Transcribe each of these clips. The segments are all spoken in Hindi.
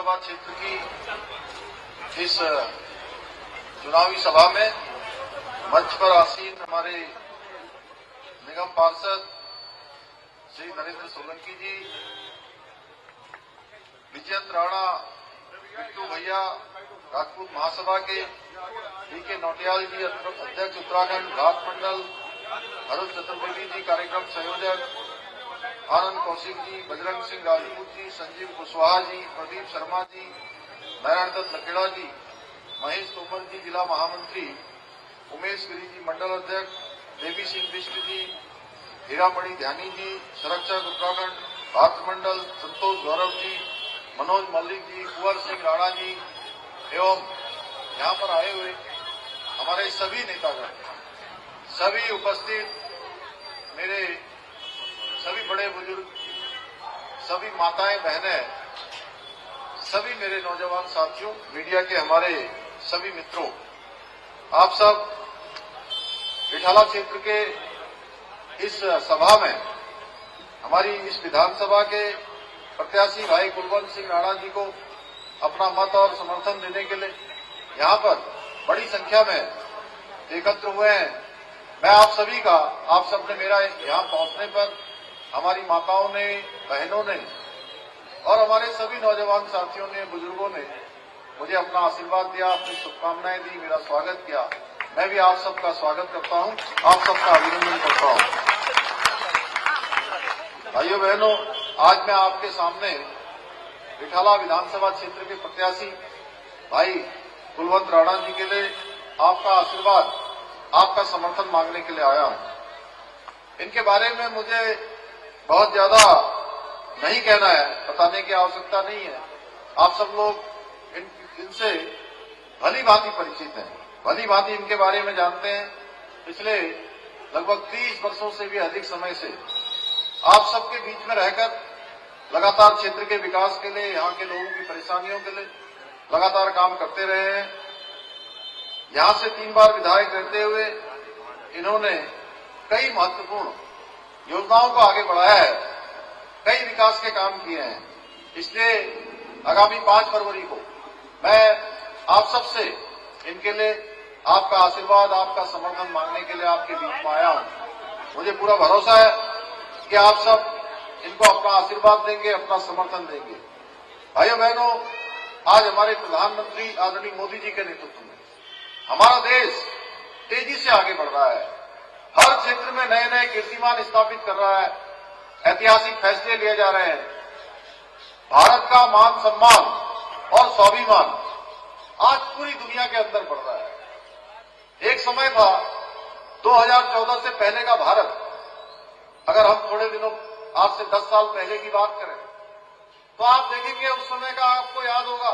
विधानसभा क्षेत्र की इस चुनावी सभा में मंच पर आसीन हमारे निगम पार्षद श्री नरेंद्र सोलंकी जी, विजयंत राणा, बिट्टू भैया, राजपूत महासभा के डी.के. नौटियाल जी, अध्यक्ष उत्तराखंड घाट मंडल, अरुण चतुर्वेदी जी कार्यक्रम संयोजक, आनंद कौशिक जी, बजरंग सिंह राजपूत जी, संजीव कुशवाहा जी, प्रदीप शर्मा जी, नारायण दत्त लखेड़ा जी, महेश तोमर जी जिला महामंत्री, उमेश गिरी जी मंडल अध्यक्ष, देवी सिंह बिष्ट जी, हीरामणि ध्यानी जी, संरक्षक उत्तराखंड घाट मंडल, संतोष गौरव जी, मनोज मल्लिक जी, कुंवर सिंह राणा जी एवं यहाँ पर आए हुए हमारे सभी नेतागण, सभी उपस्थित मेरे सभी बड़े बुजुर्ग, सभी माताएं बहनें, सभी मेरे नौजवान साथियों, मीडिया के हमारे सभी मित्रों, आप सब रिठाला क्षेत्र के इस सभा में हमारी इस विधानसभा के प्रत्याशी भाई कुलवंत सिंह राणा जी को अपना मत और समर्थन देने के लिए यहाँ पर बड़ी संख्या में एकत्र हुए हैं। मैं आप सभी का, आप सबने मेरा यहाँ पहुंचने पर हमारी माताओं ने, बहनों ने और हमारे सभी नौजवान साथियों ने, बुजुर्गों ने मुझे अपना आशीर्वाद दिया, अपनी शुभकामनाएं दी, मेरा स्वागत किया। मैं भी आप सबका स्वागत करता हूं, आप सबका अभिनंदन करता हूं। भाइयों बहनों, आज मैं आपके सामने रिठाला विधानसभा क्षेत्र के प्रत्याशी भाई कुलवंत राणा जी के लिए आपका आशीर्वाद, आपका समर्थन मांगने के लिए आया हूं। इनके बारे में मुझे बहुत ज्यादा नहीं कहना है, बताने की आवश्यकता नहीं है। आप सब लोग इनसे भली भांति परिचित हैं, भली भांति इनके बारे में जानते हैं। पिछले लगभग 30 वर्षों से भी अधिक समय से आप सबके बीच में रहकर लगातार क्षेत्र के विकास के लिए, यहाँ के लोगों की परेशानियों के लिए लगातार काम करते रहे हैं। यहाँ से 3 बार विधायक रहते हुए इन्होंने कई महत्वपूर्ण योजनाओं को आगे बढ़ाया है, कई विकास के काम किए हैं। इसलिए आगामी 5 फरवरी को मैं आप सबसे इनके लिए आपका आशीर्वाद, आपका समर्थन मांगने के लिए आपके बीच में आया हूं। मुझे पूरा भरोसा है कि आप सब इनको अपना आशीर्वाद देंगे, अपना समर्थन देंगे। भाइयों बहनों, आज हमारे प्रधानमंत्री आदरणीय मोदी जी के नेतृत्व में हमारा देश तेजी से आगे बढ़ रहा है, हर क्षेत्र में नए नए कीर्तिमान स्थापित कर रहा है, ऐतिहासिक फैसले लिए जा रहे हैं। भारत का मान सम्मान और स्वाभिमान आज पूरी दुनिया के अंदर बढ़ रहा है। एक समय था 2014 से पहले का भारत, अगर हम थोड़े दिनों आज से 10 साल पहले की बात करें तो आप देखेंगे उस समय का आपको याद होगा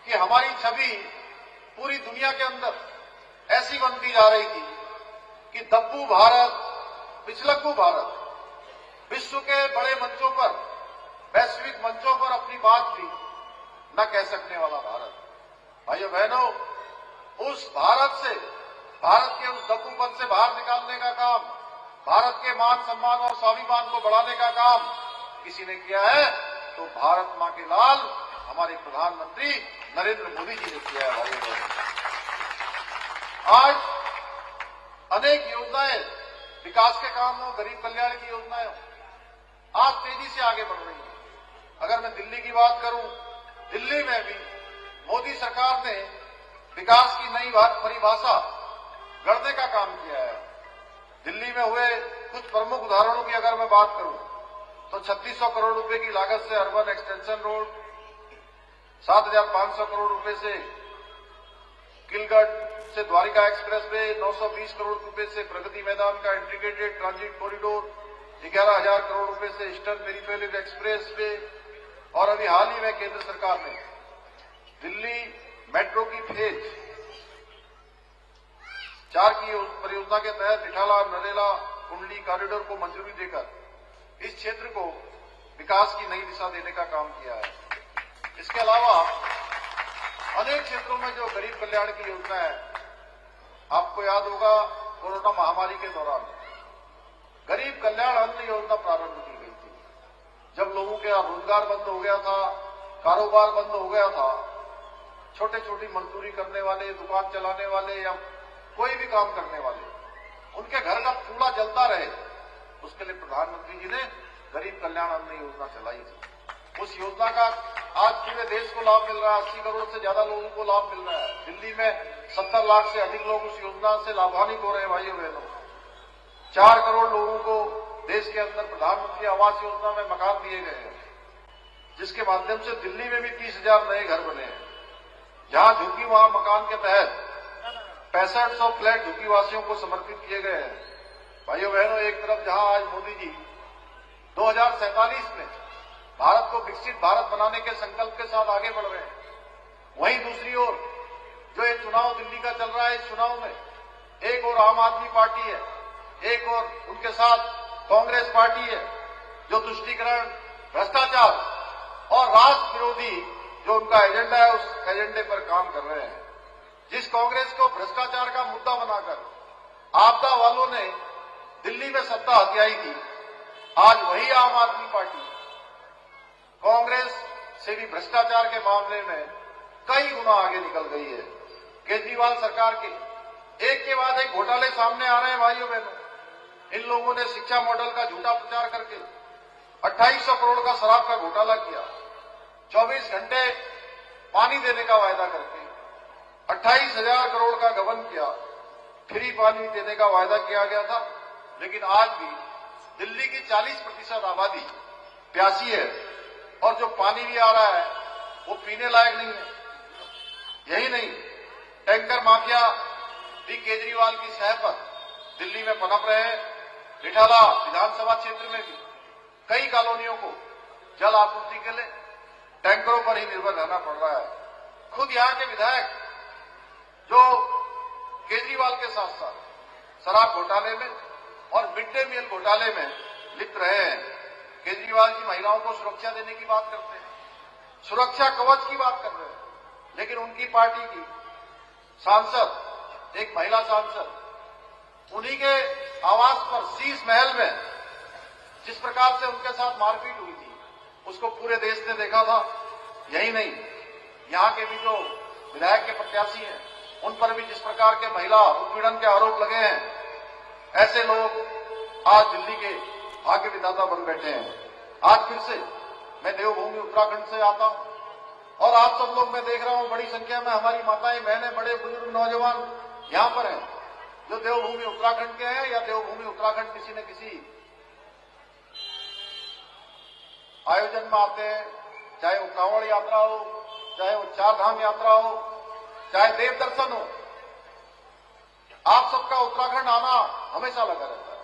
कि हमारी छवि पूरी दुनिया के अंदर ऐसी बनती जा रही थी कि दब्बू भारत, पिछलग्गू भारत, विश्व के बड़े मंचों पर, वैश्विक मंचों पर अपनी बात भी न कह सकने वाला भारत। भाइयों बहनों, उस भारत से, भारत के उस दब्बूपन से बाहर निकालने का काम, भारत के मान सम्मान और स्वाभिमान को बढ़ाने का काम किसी ने किया है तो भारत मां के लाल हमारे प्रधानमंत्री नरेंद्र मोदी जी ने किया है। भाइयों बहनों, आज अनेक योजनाएं, विकास के काम हो, गरीब कल्याण की योजनाएं हो, आज तेजी से आगे बढ़ रही है। अगर मैं दिल्ली की बात करूं, दिल्ली में भी मोदी सरकार ने विकास की नई परिभाषा गढ़ने का काम किया है। दिल्ली में हुए कुछ प्रमुख उदाहरणों की अगर मैं बात करूं तो 3600 करोड़ रुपए की लागत से अर्बन एक्सटेंशन रोड, 7500 करोड़ रुपए से किलगढ़ से द्वारिका एक्सप्रेस वे, 920 करोड़ रुपए से प्रगति मैदान का इंटीग्रेटेड ट्रांजिट कॉरिडोर, 11,000 करोड़ रुपए से ईस्टर्न पेरिफेरल एक्सप्रेस वे, और अभी हाल ही में केंद्र सरकार ने दिल्ली मेट्रो की फेज 4 की परियोजना के तहत रिठाला नरेला कुंडली कॉरिडोर को मंजूरी देकर इस क्षेत्र को विकास की नई दिशा देने का काम किया है। इसके अलावा अनेक क्षेत्रों में जो गरीब कल्याण की योजना है, आपको याद होगा कोरोना महामारी के दौरान गरीब कल्याण अन्न योजना प्रारंभ की गई थी। जब लोगों का रोजगार बंद हो गया था, कारोबार बंद हो गया था, छोटे छोटी मजदूरी करने वाले, दुकान चलाने वाले या कोई भी काम करने वाले, उनके घर का चूल्हा जलता रहे, उसके लिए प्रधानमंत्री जी ने गरीब कल्याण अन्न योजना चलाई थी। उस योजना का आज पूरे देश को लाभ मिल रहा है। 80 करोड़ से ज्यादा लोगों को लाभ मिल रहा है। दिल्ली में 70 लाख से अधिक लोग उस योजना से लाभान्वित हो रहे हैं। भाइयों बहनों, 4 करोड़ लोगों को देश के अंदर प्रधानमंत्री आवास योजना में मकान दिए गए हैं, जिसके माध्यम से दिल्ली में भी 30,000 नए घर बने हैं। जहां झुग्गी वहां मकान के तहत 6500 फ्लैट झुग्गीवासियों को समर्पित किए गए हैं। भाइयों बहनों, एक तरफ जहां आज मोदी जी 2047 में भारत को विकसित भारत बनाने के संकल्प के साथ आगे बढ़ रहे हैं, वहीं दूसरी ओर जो ये चुनाव दिल्ली का चल रहा है, इस चुनाव में एक और आम आदमी पार्टी है, एक और उनके साथ कांग्रेस पार्टी है, जो तुष्टीकरण, भ्रष्टाचार और राष्ट्र विरोधी जो उनका एजेंडा है, उस एजेंडे पर काम कर रहे हैं। जिस कांग्रेस को भ्रष्टाचार का मुद्दा बनाकर आपदा वालों ने दिल्ली में सत्ता हथियाई थी, आज वही आम आदमी पार्टी कांग्रेस से भी भ्रष्टाचार के मामले में कई गुना आगे निकल गई है। केजरीवाल सरकार के एक के बाद एक घोटाले सामने आ रहे हैं। भाइयों बहनों, इन लोगों ने शिक्षा मॉडल का झूठा प्रचार करके 2800 करोड़ का शराब का घोटाला किया, 24 घंटे पानी देने का वायदा करके 28,000 करोड़ का गबन किया, फ्री पानी देने का वायदा किया गया था। लेकिन आज भी दिल्ली की 40% आबादी प्यासी है और जो पानी भी आ रहा है वो पीने लायक नहीं है। यही नहीं, टैंकर माफिया भी केजरीवाल की सह पर दिल्ली में पनप रहे हैं। रिठाला विधानसभा क्षेत्र में भी कई कॉलोनियों को जल आपूर्ति के लिए टैंकरों पर ही निर्भर रहना पड़ रहा है। खुद यहां के विधायक जो केजरीवाल के साथ साथ शराब घोटाले में और मिड डे मील घोटाले में लिप्त रहे हैं। केजरीवाल जी महिलाओं को सुरक्षा देने की बात करते हैं, सुरक्षा कवच की बात कर रहे हैं, लेकिन उनकी पार्टी की सांसद, एक महिला सांसद, उन्हीं के आवास पर शीश महल में जिस प्रकार से उनके साथ मारपीट हुई थी, उसको पूरे देश ने देखा था। यही नहीं, यहां के भी जो विधायक के प्रत्याशी हैं, उन पर भी जिस प्रकार के महिला उत्पीड़न के आरोप लगे हैं, ऐसे लोग आज दिल्ली के भाग्य विधाता बन बैठे हैं। आज फिर से मैं देवभूमि उत्तराखंड से आता हूं और आप सब लोग, मैं देख रहा हूं बड़ी संख्या में हमारी माताएं, बहनें, बड़े बुजुर्ग नौजवान यहां पर हैं, जो देवभूमि उत्तराखंड के हैं या देवभूमि उत्तराखंड किसी न किसी आयोजन में आते हैं, चाहे वो कांवड़ यात्रा हो, चाहे वो 4 धाम यात्रा हो, चाहे देव दर्शन हो। आप सबका उत्तराखंड आना हमेशा लगा रहता है।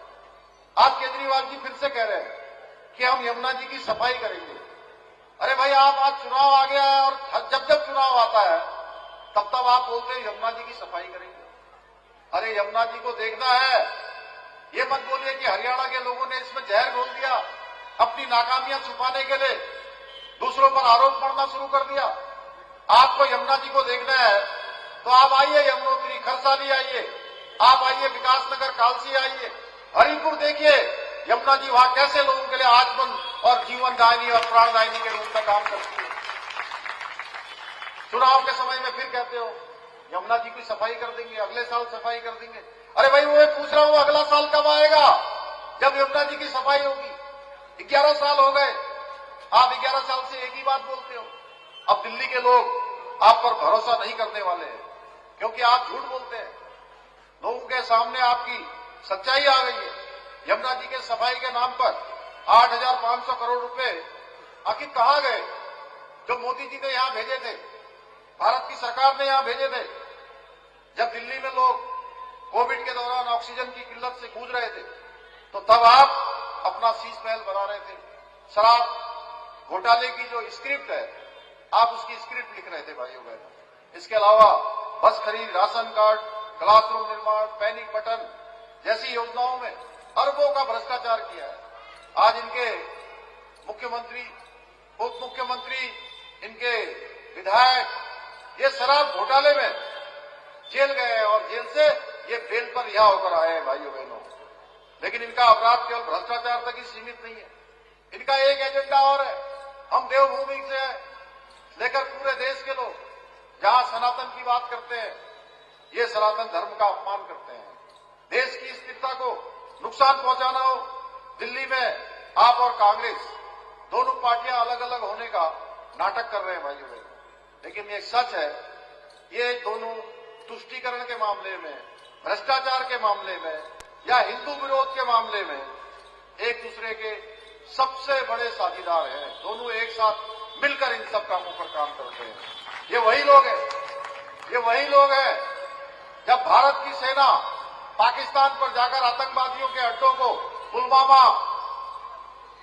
आज केजरीवाल जी फिर से कह रहे हैं कि हम यमुना जी की सफाई करेंगे। अरे भाई, आप आज चुनाव आ गया है और जब जब चुनाव आता है तब तब आप बोलते हैं यमुना जी की सफाई करेंगे। अरे यमुना जी को देखना है, ये मत बोलिए कि हरियाणा के लोगों ने इसमें जहर घोल दिया, अपनी नाकामियां छुपाने के लिए दूसरों पर आरोप मढ़ना शुरू कर दिया। आपको यमुना जी को देखना है तो आप आइए, यमुनोत्री, खरसाली आइए, आप आइए विकासनगर, कालसी आइए, हरिपुर देखिए यमुना जी वहां कैसे लोगों के लिए आजीवन और जीवनदायिनी और प्राणदायिनी के रूप में काम करती है। चुनाव के समय में फिर कहते हो यमुना जी की सफाई कर देंगे, अगले साल सफाई कर देंगे। अरे भाई, वो मैं पूछ रहा हूं अगला साल कब आएगा जब यमुना जी की सफाई होगी? 11 साल हो गए, आप 11 साल से एक ही बात बोलते हो। अब दिल्ली के लोग आप पर भरोसा नहीं करने वाले हैं, क्योंकि आप झूठ बोलते हैं। लोगों के सामने आपकी सच्चाई आ गई है। यमुना जी के सफाई के नाम पर 8,500 करोड़ रुपए आखिर कहां गए, जो मोदी जी ने यहां भेजे थे, भारत की सरकार ने यहां भेजे थे? जब दिल्ली में लोग कोविड के दौरान ऑक्सीजन की किल्लत से जूझ रहे थे, तो तब आप अपना शीश महल बना रहे थे। शराब घोटाले की जो स्क्रिप्ट है, आप उसकी स्क्रिप्ट लिख रहे थे भाइयों बहनों। इसके अलावा बस खरीद, राशन कार्ड, क्लासरूम निर्माण, पैनिक बटन जैसी योजनाओं में अरबों का भ्रष्टाचार किया है। आज इनके मुख्यमंत्री, उप मुख्यमंत्री, इनके विधायक ये शराब घोटाले में जेल गए हैं और जेल से ये बेल पर रिहा होकर आए हैं भाइयों बहनों। लेकिन इनका अपराध केवल भ्रष्टाचार तक ही सीमित नहीं है। इनका एक एजेंडा और है, हम देवभूमि से लेकर पूरे देश के लोग जहां सनातन की बात करते हैं, ये सनातन धर्म का अपमान करते हैं। देश की स्थिरता को नुकसान पहुंचाना हो, दिल्ली में आप और कांग्रेस दोनों पार्टियां अलग अलग होने का नाटक कर रहे हैं भाइयों बहनों। लेकिन ये सच है, ये दोनों तुष्टीकरण के मामले में, भ्रष्टाचार के मामले में या हिंदू विरोध के मामले में एक दूसरे के सबसे बड़े साझीदार हैं। दोनों एक साथ मिलकर इन सब कामों पर काम करते हैं। ये वही लोग हैं जब भारत की सेना पाकिस्तान पर जाकर आतंकवादियों के अड्डों को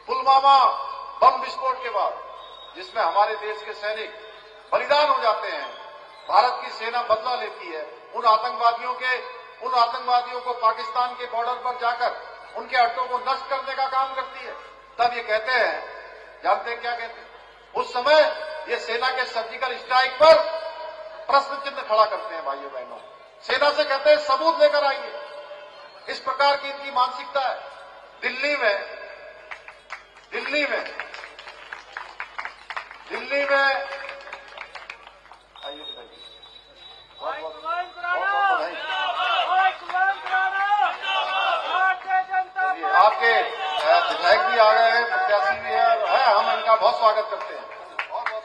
पुलवामा बम विस्फोट के बाद, जिसमें हमारे देश के सैनिक बलिदान हो जाते हैं, भारत की सेना बदला लेती है, उन आतंकवादियों को पाकिस्तान के बॉर्डर पर जाकर उनके अड्डों को नष्ट करने का काम करती है, तब ये कहते हैं, जानते हैं क्या कहते हैं? उस समय ये सेना के सर्जिकल स्ट्राइक पर प्रश्न चिन्ह खड़ा करते हैं भाइयों बहनों। सेना से कहते हैं सबूत लेकर आइए। इस प्रकार की इनकी मानसिकता है। दिल्ली में आइए बताइए। आपके विधायक भी आ गए हैं, प्रत्याशी भी है, हम इनका बहुत स्वागत करते हैं। बहुत स्वागत।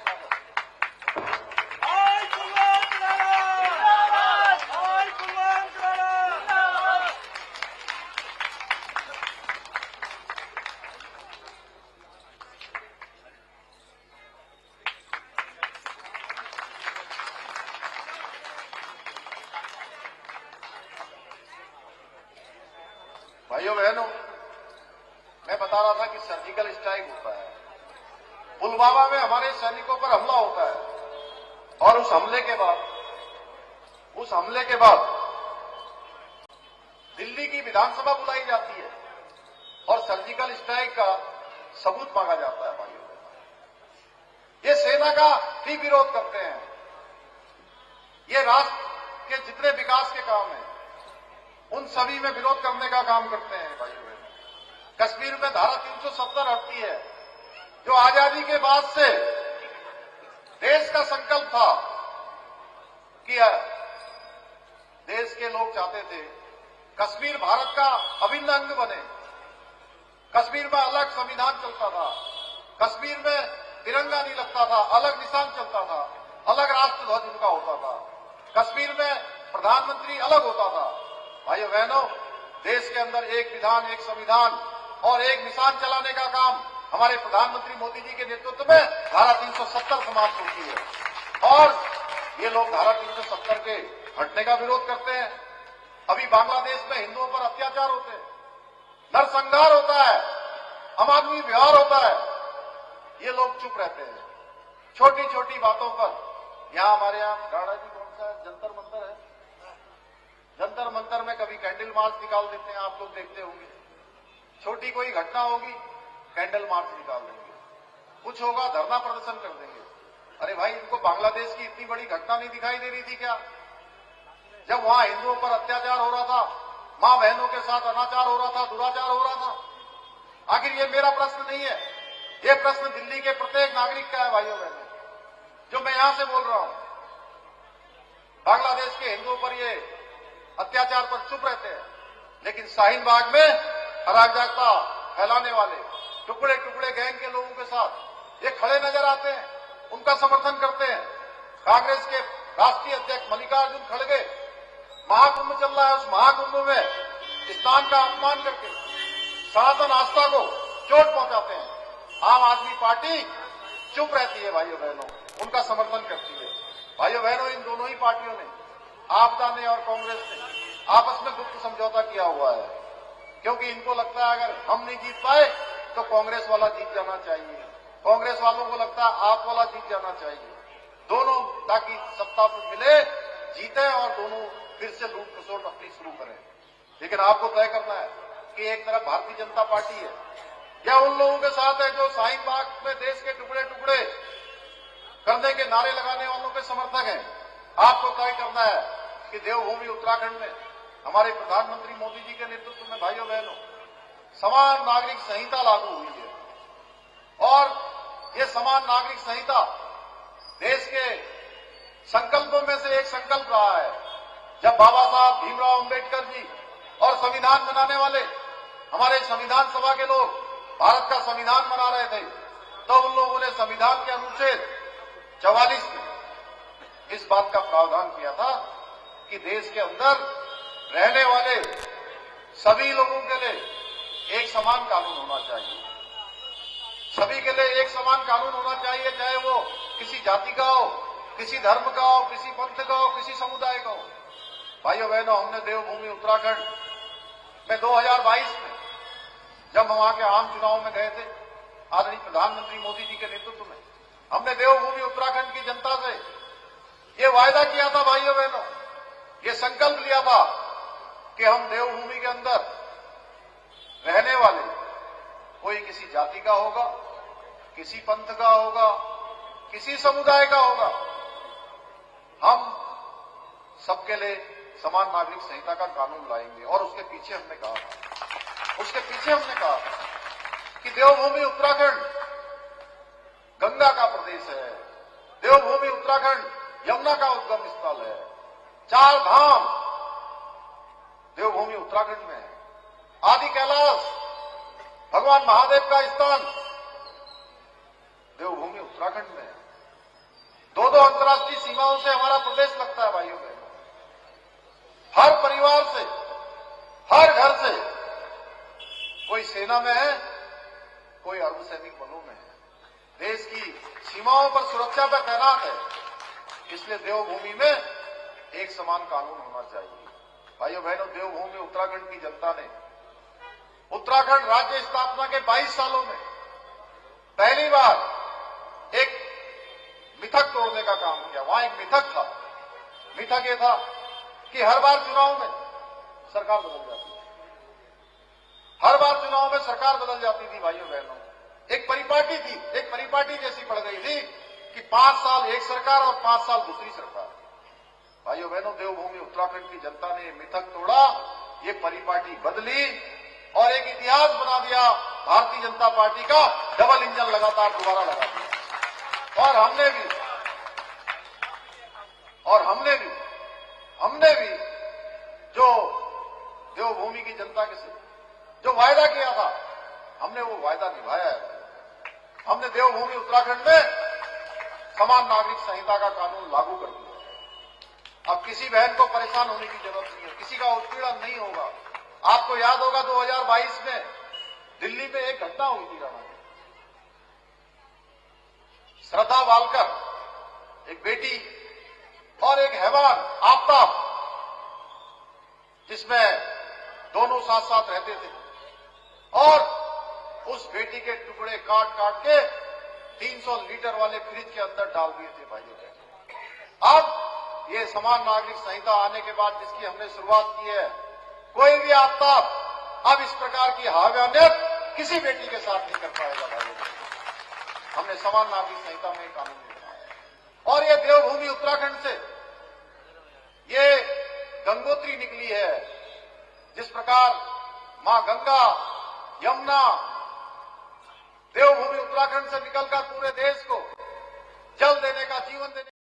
भाइयों बहनों, मैं बता रहा था कि सर्जिकल स्ट्राइक होता है, पुलवामा में हमारे सैनिकों पर हमला होता है और उस हमले के बाद दिल्ली की विधानसभा बुलाई जाती है और सर्जिकल स्ट्राइक का सबूत मांगा जाता है। भाइयों ये सेना का भी विरोध करते हैं। ये राष्ट्र के जितने विकास के काम हैं उन सभी में विरोध करने का काम करते हैं। भाइयों कश्मीर में धारा 370 हटती है, जो आजादी के बाद से देश का संकल्प था कि देश के लोग चाहते थे कश्मीर भारत का अभिन्न अंग बने। कश्मीर में अलग संविधान चलता था, कश्मीर में तिरंगा नहीं लगता था, अलग निशान चलता था, अलग राष्ट्र ध्वज उनका होता था, कश्मीर में प्रधानमंत्री अलग होता था। भाइयों बहनों, देश के अंदर एक विधान, एक संविधान और एक निशान चलाने का काम हमारे प्रधानमंत्री मोदी जी के नेतृत्व में धारा 370 समाप्त होती है और ये लोग धारा 370 के हटने का विरोध करते हैं। अभी बांग्लादेश में हिंदुओं पर अत्याचार होते हैं, नरसंहार होता है, अमानवीय व्यवहार होता है, ये लोग चुप रहते हैं। छोटी छोटी बातों पर यहां हमारे यहां राणा जी कौन सा जंतर मंतर है, जंतर मंतर में कभी कैंडल मार्च निकाल देते हैं, आप लोग देखते होंगे। छोटी कोई घटना होगी, कैंडल मार्च निकाल देंगे, कुछ होगा धरना प्रदर्शन कर देंगे। अरे भाई, इनको बांग्लादेश की इतनी बड़ी घटना नहीं दिखाई दे रही थी क्या? जब वहां हिंदुओं पर अत्याचार हो रहा था, मां बहनों के साथ अनाचार हो रहा था, दुराचार हो रहा था। आखिर ये मेरा प्रश्न नहीं है, ये प्रश्न दिल्ली के प्रत्येक नागरिक का है। भाइयों बहनों, जो मैं यहां से बोल रहा हूं, बांग्लादेश के हिंदुओं पर ये अत्याचार पर चुप रहते हैं, लेकिन शाहीन बाग में अराजकता फैलाने वाले टुकड़े टुकड़े गैंग के लोगों के साथ ये खड़े नजर आते हैं, उनका समर्थन करते हैं। कांग्रेस के राष्ट्रीय अध्यक्ष मल्लिकार्जुन खड़गे महाकुंभ चल रहा है, उस महाकुंभ में स्नान का अपमान करके सनातन आस्था को चोट पहुंचाते हैं। आम आदमी पार्टी चुप रहती है भाइयों बहनों, उनका समर्थन करती है। भाइयों बहनों, इन दोनों ही पार्टियों ने, आपदा ने और कांग्रेस ने आपस में गुप्त समझौता किया हुआ है, क्योंकि इनको लगता है अगर हम नहीं जीत पाए तो कांग्रेस वाला जीत जाना चाहिए, कांग्रेस वालों को लगता है आप वाला जीत जाना चाहिए, दोनों ताकि सत्ता पर मिले, जीते और दोनों फिर से लूट खसोट अपनी शुरू करें। लेकिन आपको तय करना है कि एक तरफ भारतीय जनता पार्टी है या उन लोगों के साथ है जो शाहीन बाग में देश के टुकड़े टुकड़े करने के नारे लगाने वालों के समर्थक हैं। आपको तय करना है कि देवभूमि उत्तराखंड में हमारे प्रधानमंत्री मोदी जी के नेतृत्व में भाइयों बहनों समान नागरिक संहिता लागू हुई है और ये समान नागरिक संहिता देश के संकल्पों में से एक संकल्प रहा है। जब बाबा साहब भीमराव अंबेडकर जी और संविधान बनाने वाले हमारे संविधान सभा के लोग भारत का संविधान बना रहे थे, तो उन लोगों ने संविधान के अनुच्छेद 44 में इस बात का प्रावधान किया था कि देश के अंदर रहने वाले सभी लोगों के लिए एक समान कानून होना चाहिए। सभी के लिए एक समान कानून होना चाहिए, चाहे वो किसी जाति का हो, किसी धर्म का हो, किसी पंथ का हो, किसी समुदाय का हो। भाइयों बहनों, हमने देवभूमि उत्तराखंड में 2022 में जब हम वहां के आम चुनाव में गए थे, आदरणीय प्रधानमंत्री मोदी जी के नेतृत्व में, हमने देवभूमि उत्तराखंड की जनता से ये वायदा किया था, भाइयों बहनों, ये संकल्प लिया था कि हम देवभूमि के अंदर रहने वाले कोई किसी जाति का होगा, किसी पंथ का होगा, किसी समुदाय का होगा, हम सबके लिए समान नागरिक संहिता का कानून लाएंगे। और उसके पीछे हमने कहा था कि देवभूमि उत्तराखंड गंगा का प्रदेश है, देवभूमि उत्तराखंड यमुना का उद्गम स्थल है, 4 धाम देवभूमि उत्तराखंड में है, आदि कैलाश भगवान महादेव का स्थान देवभूमि उत्तराखंड में है। 2 अंतर्राष्ट्रीय सीमाओं से हमारा प्रदेश लगता है। भाइयों बहनों, हर परिवार से, हर घर से कोई सेना में है, कोई अर्धसैनिक बलों में है, देश की सीमाओं पर सुरक्षा पर तैनात है। इसलिए देवभूमि में एक समान कानून होना चाहिए। भाइयों बहनों, देवभूमि उत्तराखंड की जनता ने उत्तराखंड राज्य स्थापना के 22 सालों में पहली बार एक मिथक तोड़ने का काम किया। वहां एक मिथक था। मिथक ये था कि हर बार चुनाव में सरकार बदल जाती थी, हर बार चुनाव में सरकार बदल जाती थी। भाइयों बहनों, एक परिपाटी थी, एक परिपाटी जैसी पड़ गई थी कि 5 साल एक सरकार और 5 साल दूसरी सरकार। भाइयों बहनों, देवभूमि उत्तराखंड की जनता ने मिथक तोड़ा, ये परिपाटी बदली और एक इतिहास बना दिया। भारतीय जनता पार्टी का डबल इंजन लगातार दोबारा लगा दिया। और हमने भी जो देवभूमि की जनता के से जो वायदा किया था, हमने वो वायदा निभाया है। हमने देवभूमि उत्तराखंड में समान नागरिक संहिता का कानून लागू कर दिया। अब किसी बहन को परेशान होने की जरूरत नहीं है, किसी का उत्पीड़न नहीं होगा। आपको याद होगा 2022 में दिल्ली में एक घटना हुई थी, राणा में श्रद्धा वालकर, एक बेटी और एक हैवान आफ्ताब, जिसमें दोनों साथ साथ रहते थे, और उस बेटी के टुकड़े काट काट के 300 लीटर वाले फ्रिज के अंदर डाल दिए थे। भाइयों बहनों, अब ये समान नागरिक संहिता आने के बाद जिसकी हमने शुरुआत की है, कोई भी आफ्ताब अब इस प्रकार की हावियत किसी बेटी के साथ नहीं कर पाएगा। भाइयों बहनों, हमने समान नागरिक संहिता में कानून बनाया और ये देवभूमि उत्तराखंड से ये गंगोत्री निकली है। जिस प्रकार मां गंगा, यमुना देवभूमि उत्तराखंड से निकलकर पूरे देश को जल देने का, जीवन देने